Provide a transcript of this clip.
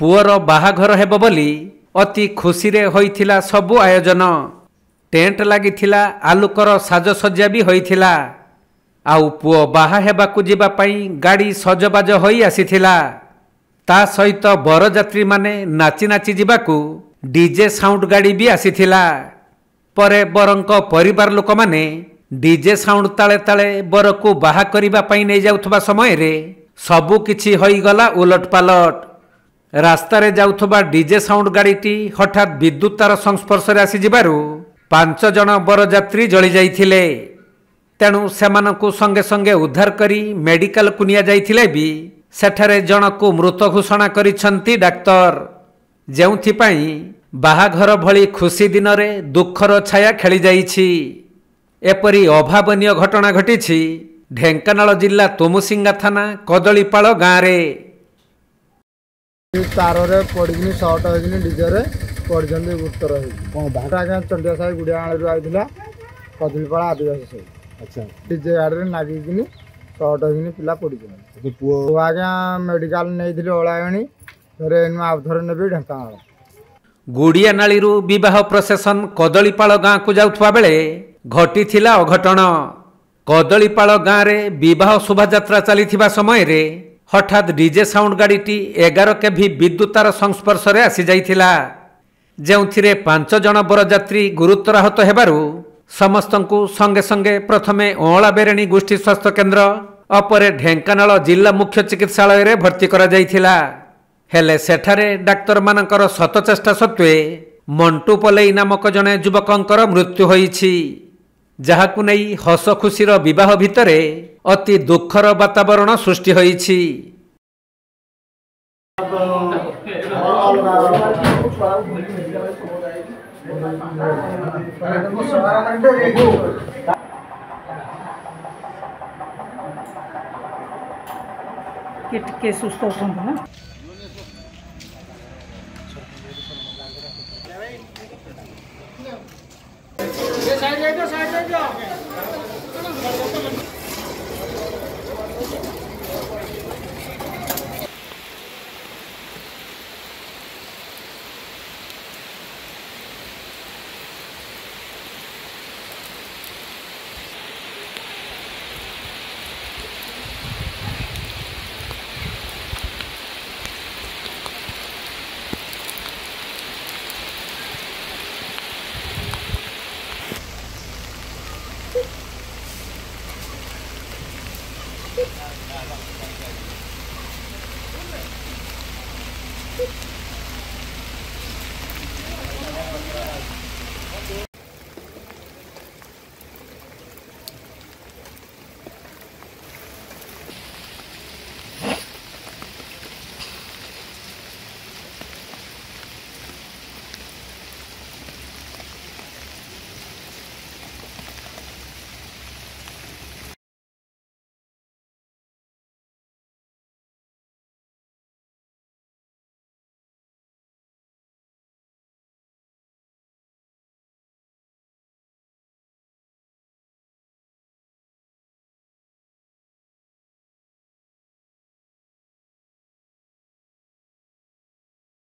Poor बाहाघर हेब बोली अति खुशी रे होइथिला सबु आयोजन। टेंट लागिथिला, आलुकर साजसज्जा भी होइथिला। आउ पुओ बाहा हेबाकु जिबा पई गाड़ी सजबाज होई आसीथिला। ता सहित बरजात्री माने नाची नाची जिबाकू डीजे साउंड गाड़ी भी आसीथिला। परे बरंक परिवार लोक माने डीजे साउंड ताले ताले बरकू बाहा करिबा पई नै जाउथबा समय रे सबु किछि होई गला उलट पालट। रास्तारे जाउथबा डीजे साउंड गाड़ीटी हठात विद्युत तार संस्पर्श रे आसी जिबारु 5 जन बरजात्री जळी जाइथिले। तेणु सेमानकु संगे संगे उद्धार करी मेडिकल कु निया जाइथिले भी सेठारे जनकु मृत घोषणा करिसंती डाक्तर। जेउथिपाई बाहाघर भली खुशी दिन रे दुखर छाया खेली जाइछि। एपरी अभावनीय घटना घटिछि ढेंकानाल जिल्ला तोमुसिंगा थाना कदलीपाल गाँव रे। तार रे पड़िनी शॉर्ट होइनी डीजे रे पड़जंदी गुरुतर होई कोन बाटा आगे चंडिया साई गुडिया आळु आइथिला कदलीपाल आदिवासी से। अच्छा डीजे गाड़ी रे नागिनी शॉर्ट होइनी पिला पड़िजन पुओ आगे मेडिकल नै दिले ओळायणी रे नु आवधर नेबे ढेंकानाल। गुड़िया नालीरू विवाह प्रसेसन कदलीपाल गाँ को जाउथवा बेले घटिथिला अघटन। कदलीपाल गाँव रे विवाह शोभायात्रा चलीथिबा समय रे हठात डीजे साउंड गाड़ीटी 11 केभी विद्युत तार संस्पर्श रे आसी जाइथिला। जेउथिरे 5 जन बरजात्री गुरुतर आहत हेबारु समस्तंकु संगे संगे प्रथमे ओळाबेरेणी गोष्ठी स्वास्थ्य केन्द्र अपरे ढेंकानाल जिला मुख्य चिकित्सालय रे भर्ती करा जाइथिला। हेले सेठारे डाक्तर मानकर सतचेष्टा सत्वे मंटू पलेई नामक जने युवकंकर मृत्यु होईछि। जहाकु नै हस खुशीर विवाह भितरे अति दुखर वातावरण सृष्टि होईछि। के सुस्त होछन ना